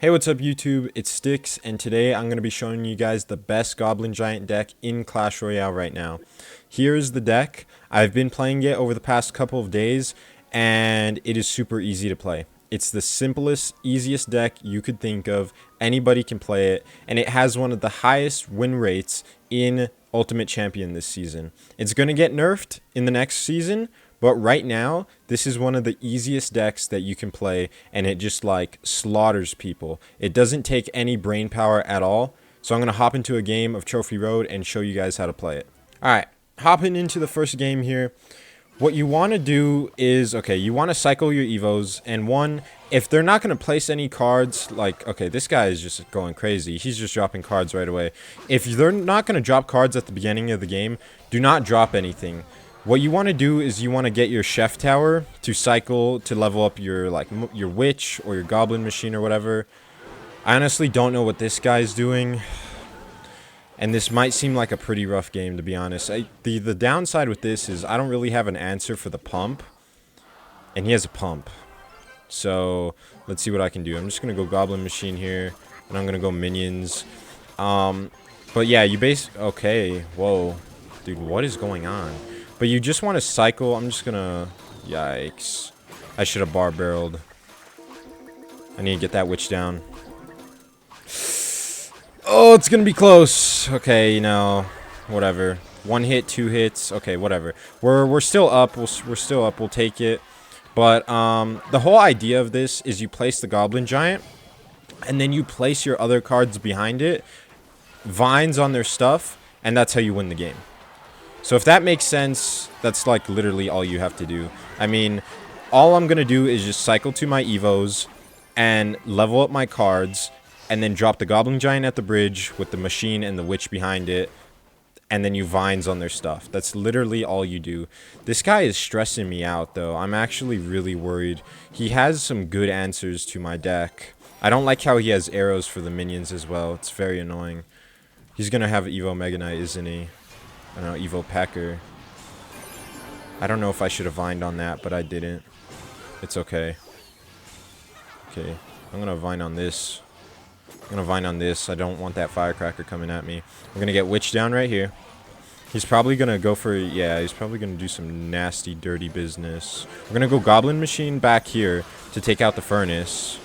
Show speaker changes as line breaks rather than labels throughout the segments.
Hey, what's up YouTube? It's Sticks, and today I'm going to be showing you guys the best Goblin Giant deck in Clash Royale right now. Here's the deck. I've been playing it over the past couple of days, and it is super easy to play. It's the simplest, easiest deck you could think of. Anybody can play it, and it has one of the highest win rates in Ultimate Champion this season. It's going to get nerfed in the next season, but right now, this is one of the easiest decks that you can play, and it just like slaughters people. It doesn't take any brain power at all. So I'm going to hop into a game of Trophy Road and show you guys how to play it. Alright, hopping into the first game here. What you want to do is, okay, you want to cycle your Evos, and one, if they're not going to place any cards, like, okay, this guy is just going crazy. He's just dropping cards right away. If they're not going to drop cards at the beginning of the game, do not drop anything. What you want to do is you want to get your chef tower to cycle to level up your your witch or your goblin machine or whatever. I honestly don't know what this guy's doing, and this might seem like a pretty rough game, to be honest. The downside with this is I don't really have an answer for the pump, and he has a pump. So let's see what I can do. I'm just gonna go goblin machine here, and I'm gonna go minions. But yeah, okay. Whoa, dude, what is going on? But you just want to cycle. I'm just gonna... Yikes. I should have bar barreled. I need to get that witch down. Oh, it's gonna be close. Okay, you know, whatever. One hit, two hits. Okay, whatever. We're still up. We're still up. We'll take it. But the whole idea of this is you place the Goblin Giant, and then you place your other cards behind it, vines on their stuff, and that's how you win the game. So if that makes sense, that's like literally all you have to do. I mean, all I'm going to do is just cycle to my Evos and level up my cards, and then drop the Goblin Giant at the bridge with the machine and the witch behind it, and then you vines on their stuff. That's literally all you do. This guy is stressing me out, though. I'm actually really worried. He has some good answers to my deck. I don't like how he has arrows for the minions as well. It's very annoying. He's going to have Evo Mega Knight, isn't he? I don't know, Evo Packer. I don't know if I should have vined on that, but I didn't. It's okay. Okay, I'm gonna vine on this. I'm gonna vine on this. I don't want that firecracker coming at me. We're gonna get witch down right here. He's probably gonna go for... Yeah, he's probably gonna do some nasty, dirty business. We're gonna go goblin machine back here to take out the furnace.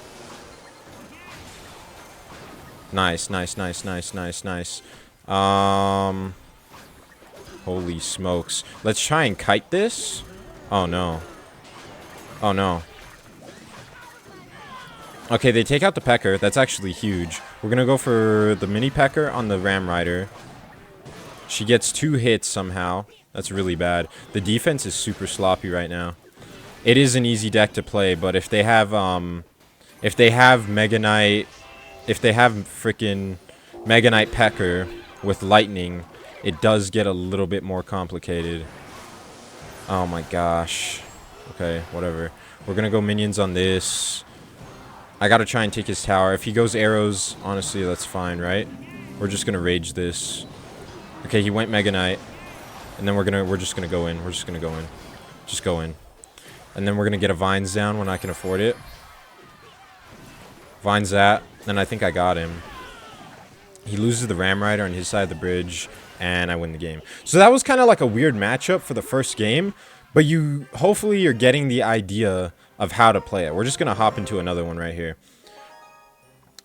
Nice, nice, nice, nice, nice, nice. Holy smokes. Let's try and kite this. Oh, no. Oh, no. Okay, they take out the Pecker. That's actually huge. We're going to go for the mini Pecker on the Ram Rider. She gets 2 hits somehow. That's really bad. The defense is super sloppy right now. It is an easy deck to play, but if they have Mega Knight, if they have freaking Mega Knight Pecker with lightning, it does get a little bit more complicated. Oh my gosh. Okay, whatever. We're gonna go minions on this. I gotta try and take his tower. If he goes arrows, honestly, that's fine, right? We're just gonna rage this. Okay, he went Mega Knight. And then we're just gonna go in. We're just gonna go in. Just go in. And then we're gonna get a vines down when I can afford it. Vines that. And I think I got him. He loses the Ram Rider on his side of the bridge, and I win the game. So that was kind of like a weird matchup for the first game, but hopefully you're getting the idea of how to play it. We're just going to hop into another one right here.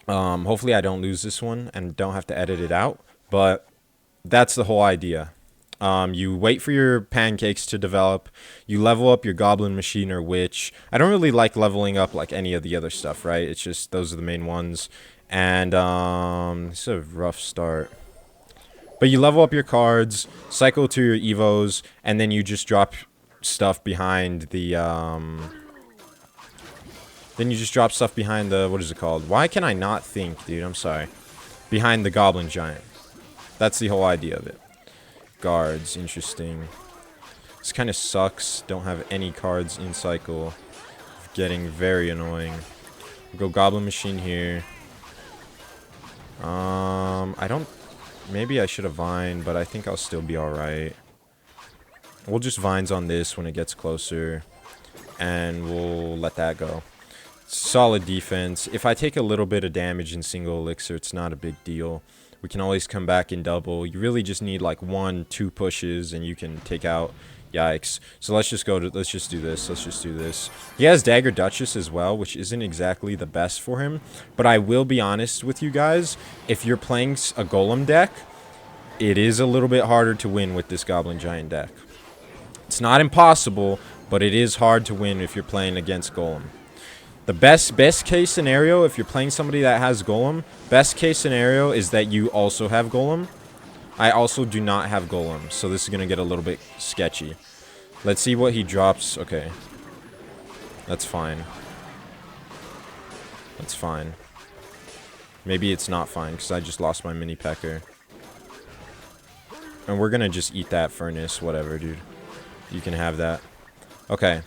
Hopefully I don't lose this one and don't have to edit it out, but that's the whole idea. You wait for your pancakes to develop. You level up your goblin machine or witch. I don't really like leveling up like any of the other stuff, right? It's just those are the main ones. And it's a rough start. But you level up your cards, cycle to your Evos, and then you just drop stuff behind the what is it called? Why can I not think, dude? I'm sorry. Behind the Goblin Giant. That's the whole idea of it. Guards, interesting. This kind of sucks. Don't have any cards in cycle. Getting very annoying. Go Goblin Machine here. I don't... Maybe I should have vined, but I think I'll still be alright. We'll just vines on this when it gets closer. And we'll let that go. Solid defense. If I take a little bit of damage in single elixir, it's not a big deal. We can always come back in double. You really just need like 1-2 pushes and you can take out. Yikes. So let's just let's just do this. Let's just do this. He has Dagger Duchess as well, which isn't exactly the best for him. But I will be honest with you guys. If you're playing a Golem deck, it is a little bit harder to win with this Goblin Giant deck. It's not impossible, but it is hard to win if you're playing against Golem. The best case scenario, if you're playing somebody that has Golem, best case scenario is that you also have Golem. I also do not have Golem, so this is going to get a little bit sketchy. Let's see what he drops. Okay. That's fine. That's fine. Maybe it's not fine, because I just lost my mini pecker. And we're going to just eat that furnace. Whatever, dude. You can have that. Okay.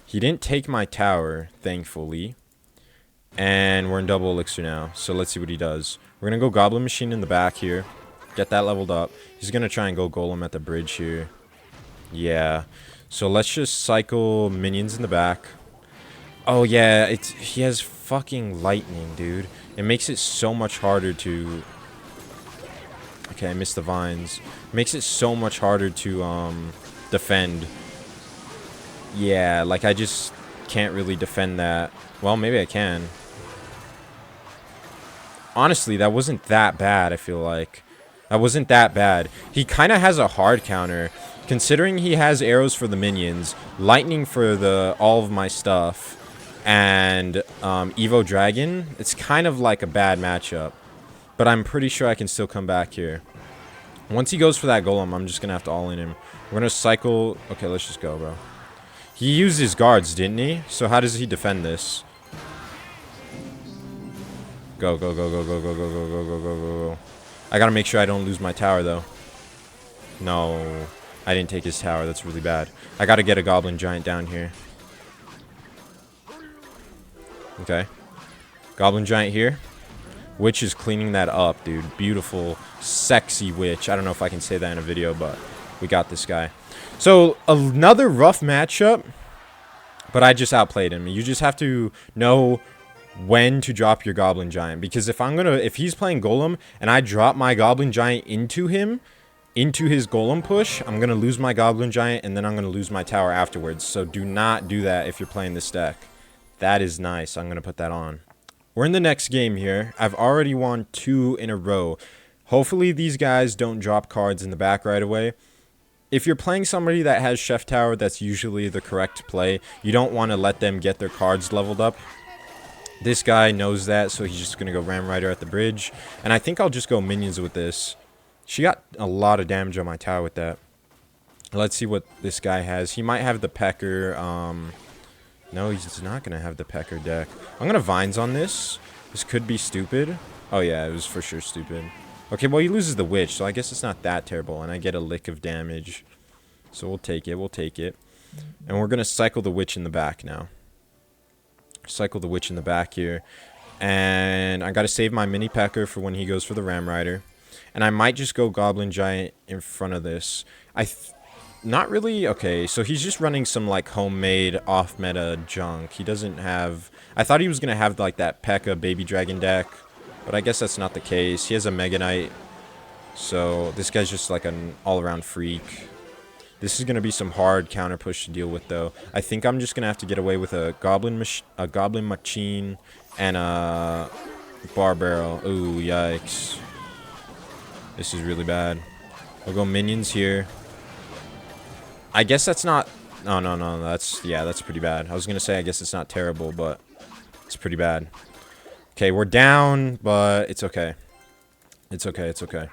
He didn't take my tower, thankfully. And we're in double elixir now, so let's see what he does. We're going to go Goblin Machine in the back here. Get that leveled up. He's going to try and go Golem at the bridge here. Yeah. So let's just cycle minions in the back. Oh, yeah. He has fucking lightning, dude. It makes it so much harder to... Okay, I missed the vines. It makes it so much harder to defend. Yeah, like I just can't really defend that. Well, maybe I can. Honestly, that wasn't that bad, I feel like. That wasn't that bad. He kind of has a hard counter. Considering he has arrows for the minions, lightning for all of my stuff, and Evo Dragon, it's kind of like a bad matchup. But I'm pretty sure I can still come back here. Once he goes for that Golem, I'm just going to have to all in him. We're going to cycle... Okay, let's just go, bro. He used his guards, didn't he? So how does he defend this? Go, go, go, go, go, go, go, go, go, go, go, go, go. I gotta make sure I don't lose my tower, though. No. I didn't take his tower. That's really bad. I gotta get a Goblin Giant down here. Okay. Goblin Giant here. Witch is cleaning that up, dude. Beautiful, sexy Witch. I don't know if I can say that in a video, but we got this guy. So, another rough matchup, but I just outplayed him. You just have to know when to drop your Goblin Giant, because if he's playing Golem and I drop my Goblin Giant into him, into his Golem push, I'm gonna lose my Goblin Giant and then I'm gonna lose my tower afterwards. So do not do that if you're playing this deck. That is nice. I'm gonna put that on. We're in the next game here. I've already won 2 in a row. Hopefully these guys don't drop cards in the back right away. If you're playing somebody that has Chef Tower, that's usually the correct play. You don't want to let them get their cards leveled up. This guy knows that, so he's just going to go Ram Rider at the bridge. And I think I'll just go minions with this. She got a lot of damage on my tower with that. Let's see what this guy has. He might have the Pecker. No, he's not going to have the Pecker deck. I'm going to Vines on this. This could be stupid. Oh, yeah, it was for sure stupid. Okay, well, he loses the Witch, so I guess it's not that terrible. And I get a lick of damage. So we'll take it. We'll take it. And we're going to cycle the Witch in the back now. Cycle the Witch in the back here. And I got to save my Mini Pecker for when he goes for the Ram Rider. And I might just go Goblin Giant in front of this. Not really. Okay, so he's just running some like homemade off-meta junk. He doesn't have... I thought he was going to have like that P.E.K.K.A. Baby Dragon deck. But I guess that's not the case. He has a Mega Knight. So this guy's just like an all-around freak. This is going to be some hard counter push to deal with, though. I think I'm just going to have to get away with a Goblin Machine and a Bar Barrel. Ooh, yikes. This is really bad. We'll go minions here. I guess that's not... No, no, no. That's pretty bad. I was going to say I guess it's not terrible, but it's pretty bad. Okay, we're down, but it's okay. It's okay, it's okay.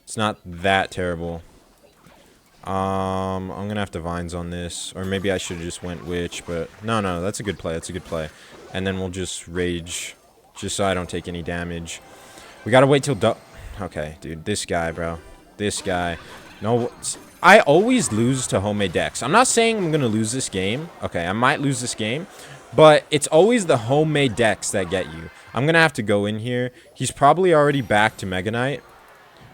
It's not that terrible. I'm gonna have to Vines on this, or maybe I should have just went Witch, but no, that's a good play. That's a good play. And then we'll just Rage, just so I don't take any damage. We gotta wait till okay, dude, this guy, bro, this guy. No, I always lose to homemade decks. I'm not saying I'm gonna lose this game. Okay, I might lose this game, but it's always the homemade decks that get you. I'm gonna have to go in here. He's probably already back to Mega Knight,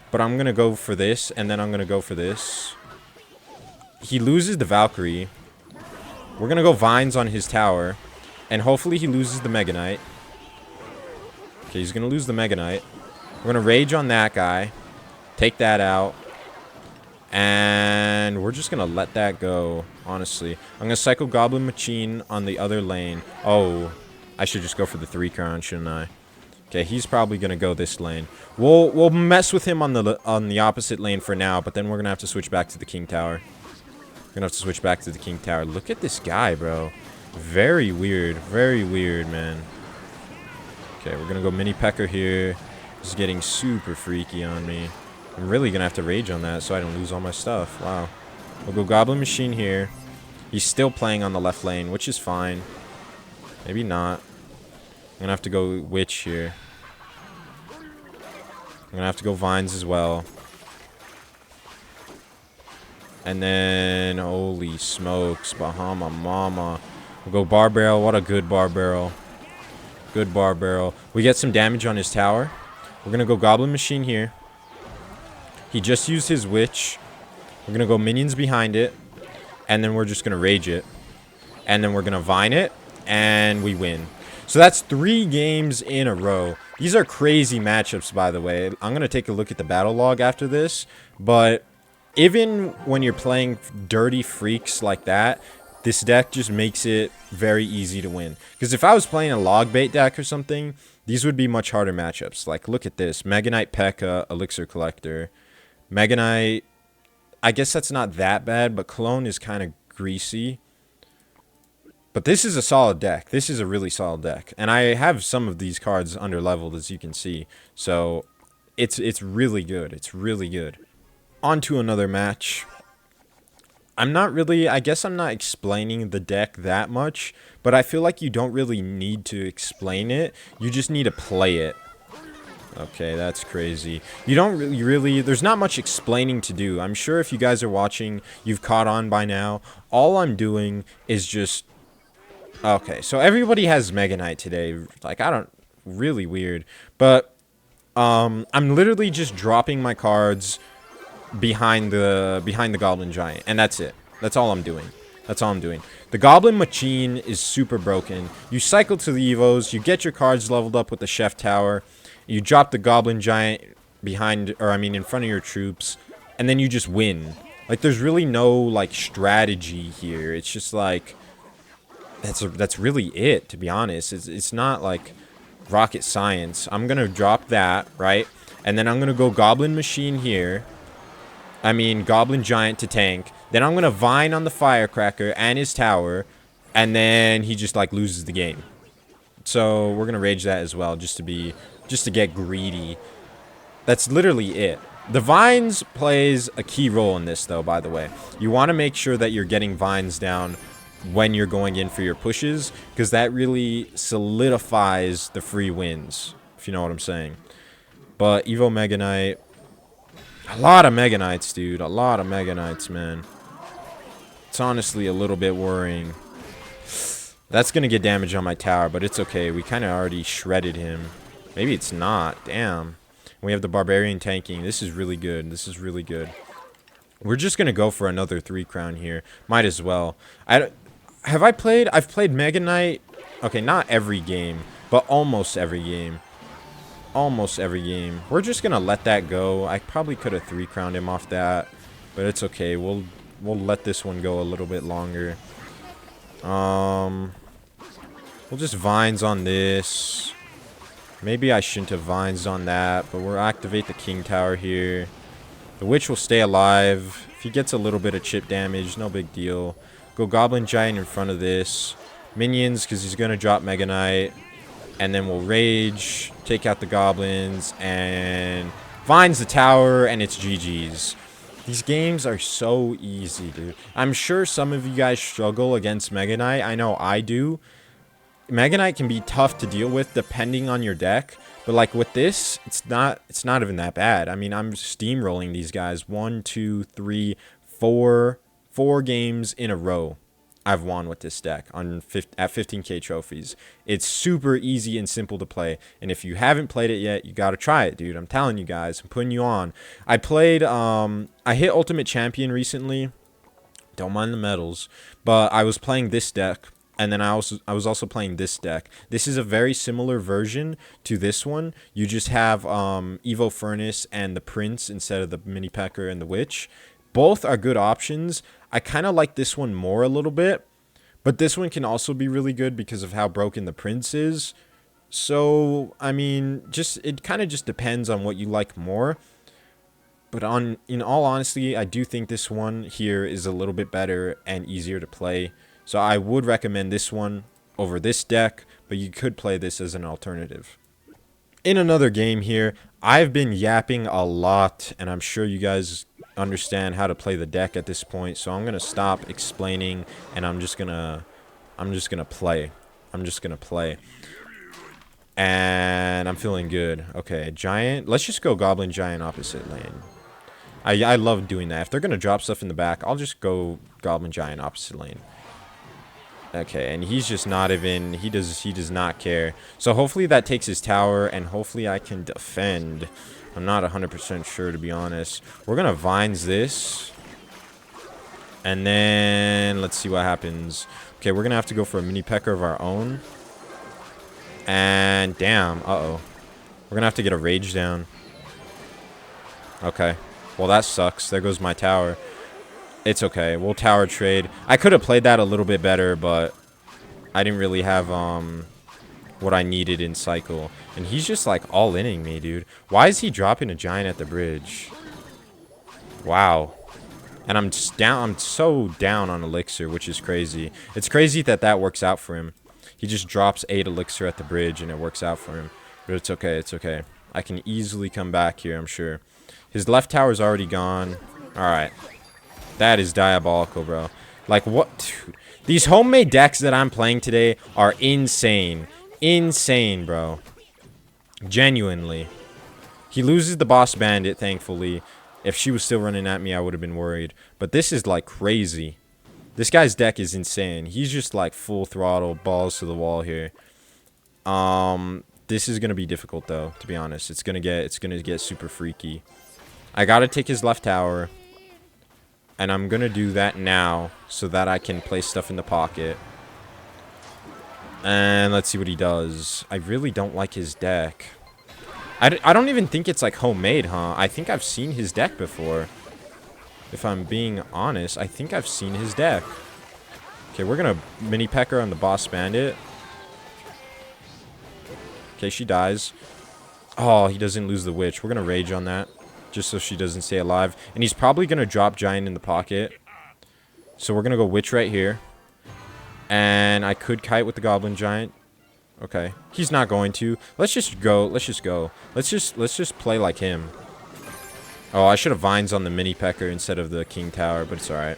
but I'm gonna go for this, and then I'm gonna go for this. He loses the Valkyrie. We're going to go Vines on his tower. And hopefully he loses the Mega Knight. Okay, he's going to lose the Mega Knight. We're going to rage on that guy. Take that out. And we're just going to let that go, honestly. I'm going to cycle Goblin Machine on the other lane. Oh, I should just go for the 3 crown, shouldn't I? Okay, he's probably going to go this lane. We'll mess with him on the opposite lane for now, but then we're going to have to switch back to the King Tower. We're going to have to switch back to the King Tower. Look at this guy, bro. Very weird, man. Okay, we're going to go Mini Pecker here. He's getting super freaky on me. I'm really going to have to rage on that so I don't lose all my stuff. Wow. We'll go Goblin Machine here. He's still playing on the left lane, which is fine. Maybe not. I'm going to have to go Witch here. I'm going to have to go Vines as well. And then, holy smokes, Bahama Mama. We'll go Bar Barrel. What a good Bar Barrel. Good Bar Barrel. We get some damage on his tower. We're going to go Goblin Machine here. He just used his Witch. We're going to go Minions behind it. And then we're just going to Rage it. And then we're going to Vine it. And we win. So that's 3 games in a row. These are crazy matchups, by the way. I'm going to take a look at the battle log after this. But even when you're playing dirty freaks like that, this deck just makes it very easy to win. Because if I was playing a log bait deck or something, these would be much harder matchups. Like, look at this. Mega Knight P.E.K.K.A, Elixir Collector. Mega Knight, I guess that's not that bad, but Clone is kind of greasy. But this is a solid deck. This is a really solid deck. And I have some of these cards under leveled, as you can see. So it's really good. It's really good. On to another match. I guess I'm not explaining the deck that much, but I feel like you don't really need to explain it. You just need to play it. Okay, that's crazy. You don't really, there's not much explaining to do. I'm sure if you guys are watching, you've caught on by now. All I'm doing is just, okay, so everybody has Mega Knight today. Like, really weird. But, I'm literally just dropping my cards behind the Goblin Giant, and that's it. That's all I'm doing. That's all I'm doing. The Goblin Machine is super broken. You cycle to the Evos, you get your cards leveled up with the Chef Tower, you drop the Goblin Giant behind, or I mean in front of your troops, and then you just win. Like, there's really no, like, strategy here. It's just like, that's really it, to be honest. It's not like rocket science. I'm gonna drop that, right? And then I'm gonna go Goblin Machine here. Goblin Giant to tank. Then I'm going to Vine on the Firecracker and his tower. And then he just, like, loses the game. So we're going to Rage that as well, just to get greedy. That's literally it. The Vines plays a key role in this, though, by the way. You want to make sure that you're getting Vines down when you're going in for your pushes, because that really solidifies the free wins, if you know what I'm saying. But Evo Mega Knight... A lot of Mega Knights, dude. A lot of Mega Knights, man. It's honestly a little bit worrying. That's going to get damage on my tower, but it's okay. We kind of already shredded him. Maybe it's not. Damn. We have the Barbarian tanking. This is really good. This is really good. We're just going to go for another 3 crown here. Might as well. I've played Mega Knight. Okay, not every game, but almost every game. Almost every game. We're just gonna let that go. I probably could have 3 crowned him off that, but it's okay. We'll let this one go a little bit longer. We'll just Vines on this. Maybe I shouldn't have Vines on that, but we'll activate the King Tower here. The Witch will stay alive. If he gets a little bit of chip damage, no big deal. Go Goblin Giant in front of this. Minions, because he's gonna drop Mega Knight. And then we'll Rage, take out the Goblins, and Vines the tower, and it's GG's. These games are so easy, dude. I'm sure some of you guys struggle against Mega Knight. I know I do. Mega Knight can be tough to deal with depending on your deck. But like with this, it's not even that bad. I'm steamrolling these guys. 1, 2, 3, 4 games in a row. I've won with this deck at 15k trophies. It's super easy and simple to play. And if you haven't played it yet, you got to try it, dude. I'm telling you guys. I'm putting you on. I hit Ultimate Champion recently. Don't mind the medals. But I was playing this deck. And then I was also playing this deck. This is a very similar version to this one. You just have Evo Furnace and the Prince instead of the Mini Pecker and the Witch. Both are good options. I kind of like this one more a little bit, but this one can also be really good because of how broken the Prince is. So, I mean, just it kind of just depends on what you like more. But in all honesty, I do think this one here is a little bit better and easier to play. So I would recommend this one over this deck, but you could play this as an alternative. In another game here, I've been yapping a lot, and I'm sure you guys understand how to play the deck at this point. So I'm gonna stop explaining, and I'm just gonna play. I'm just gonna play. And I'm feeling good. Okay, Giant. Let's just go Goblin Giant opposite lane. I love doing that. If they're gonna drop stuff in the back, I'll just go Goblin Giant opposite lane. Okay, and he's just not even, he does not care. So hopefully that takes his tower, and hopefully I can defend. I'm not 100% sure, to be honest. We're gonna Vines this. And then, let's see what happens. Okay, we're gonna have to go for a Mini Pecker of our own. And, damn, uh-oh. We're gonna have to get a Rage down. Okay, well that sucks. There goes my tower. It's okay. We'll tower trade. I could have played that a little bit better, but I didn't really have what I needed in cycle. And he's just like all-inning me, dude. Why is he dropping a giant at the bridge? Wow. And I'm just down. I'm so down on elixir, which is crazy. It's crazy that that works out for him. He just drops 8 elixir at the bridge and it works out for him. But it's okay. It's okay. I can easily come back here, I'm sure. His left tower's already gone. All right. That is diabolical, bro. Like, what? Dude, these homemade decks that I'm playing today are insane. Insane, bro. Genuinely. He loses the Boss Bandit, thankfully. If she was still running at me, I would have been worried. But this is, like, crazy. This guy's deck is insane. He's just, like, full throttle, balls to the wall here. This is going to be difficult, though, to be honest. It's gonna get super freaky. I gotta take his left tower. And I'm going to do that now so that I can place stuff in the pocket. And let's see what he does. I really don't like his deck. I don't even think it's like homemade, huh? I think I've seen his deck before. If I'm being honest, I think I've seen his deck. Okay, we're going to Mini Pecker on the Boss Bandit. Okay, she dies. Oh, he doesn't lose the Witch. We're going to Rage on that. Just so she doesn't stay alive. And he's probably going to drop Giant in the pocket. So we're going to go Witch right here. And I could Kite with the Goblin Giant. Okay. He's not going to. Let's just go. Let's just go. Let's just play like him. Oh, I should have Vines on the Mini Pecker instead of the King Tower, but it's alright.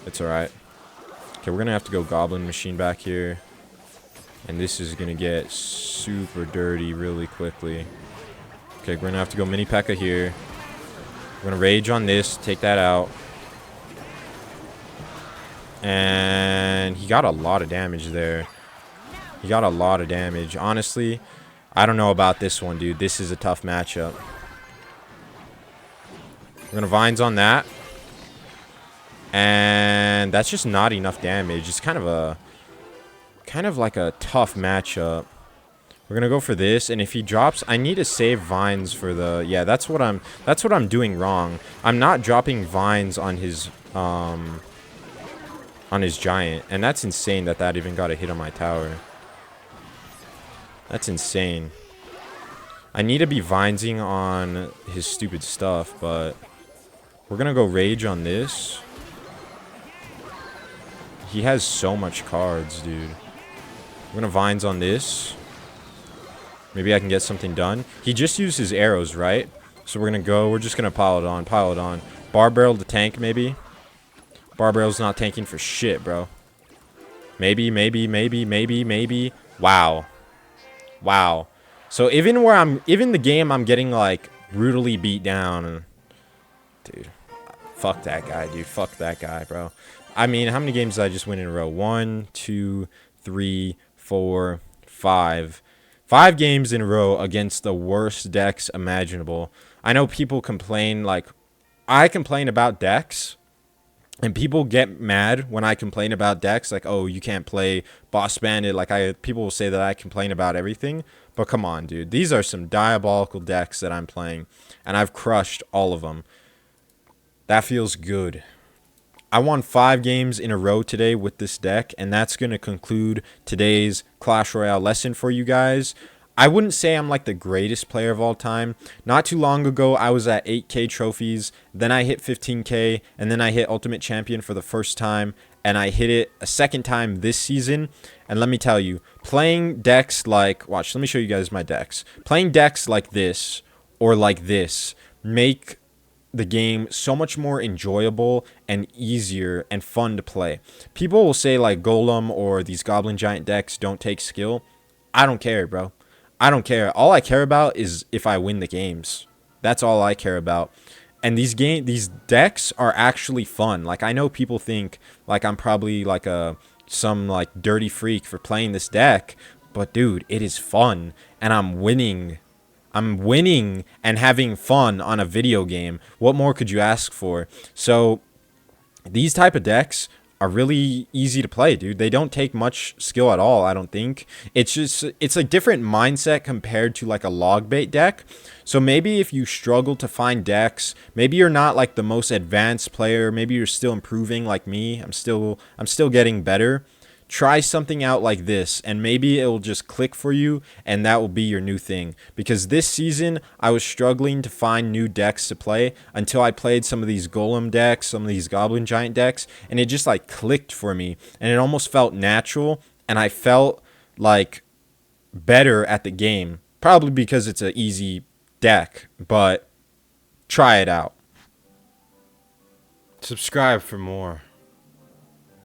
It's alright. Okay, we're going to have to go Goblin Machine back here. And this is going to get super dirty really quickly. Okay, we're going to have to go Mini P.E.K.K.A here. We're going to Rage on this, take that out. And he got a lot of damage there. He got a lot of damage. Honestly, I don't know about this one, dude. This is a tough matchup. We're going to Vines on that. And that's just not enough damage. It's kind of like a tough matchup. We're gonna go for this, and if he drops, I need to save Vines for the. Yeah, that's what I'm doing wrong. I'm not dropping Vines on his giant, and that's insane that even got a hit on my tower. That's insane. I need to be Vinesing on his stupid stuff, but we're gonna go Rage on this. He has so much cards, dude. We're gonna Vines on this. Maybe I can get something done. He just used his arrows, right? So we're just gonna pile it on, Bar Barrel to tank, maybe. Bar Barrel's not tanking for shit, bro. Maybe. Wow. Wow. So even the game I'm getting like brutally beat down. Dude. Fuck that guy, dude. Fuck that guy, bro. I mean, how many games did I just win in a row? 1, 2, 3, 4, 5. 5 games in a row against the worst decks imaginable. I know people complain, like, I complain about decks, And people get mad when I complain about decks, like, oh, you can't play Boss Bandit. Like, people will say that I complain about everything. But come on, dude. These are some diabolical decks that I'm playing. And I've crushed all of them. That feels good. I won 5 games in a row today with this deck, and that's going to conclude today's Clash Royale lesson for you guys. I wouldn't say I'm like the greatest player of all time. Not too long ago, I was at 8K trophies, then I hit 15K, and then I hit Ultimate Champion for the first time, and I hit it a second time this season. And let me tell you, playing decks like, watch, let me show you guys my decks. Playing decks like this or like this make the game so much more enjoyable and easier and fun to play. People will say like Golem or these Goblin Giant decks don't take skill. I don't care, bro. I don't care. All I care about is if I win the games. That's all I care about. And these decks are actually fun. Like, I know people think like I'm probably like some like dirty freak for playing this deck, but dude, it is fun and I'm winning. I'm winning and having fun on a video game. What more could you ask for? So these type of decks are really easy to play, dude. They don't take much skill at all, I don't think. It's a different mindset compared to like a log bait deck. So maybe if you struggle to find decks, maybe you're not like the most advanced player, maybe you're still improving like me. I'm still getting better. Try something out like this and maybe it will just click for you and that will be your new thing. Because this season I was struggling to find new decks to play until I played some of these Golem decks, some of these Goblin Giant decks, and it just like clicked for me and it almost felt natural and I felt like better at the game. Probably because it's an easy deck, but try it out. Subscribe for more.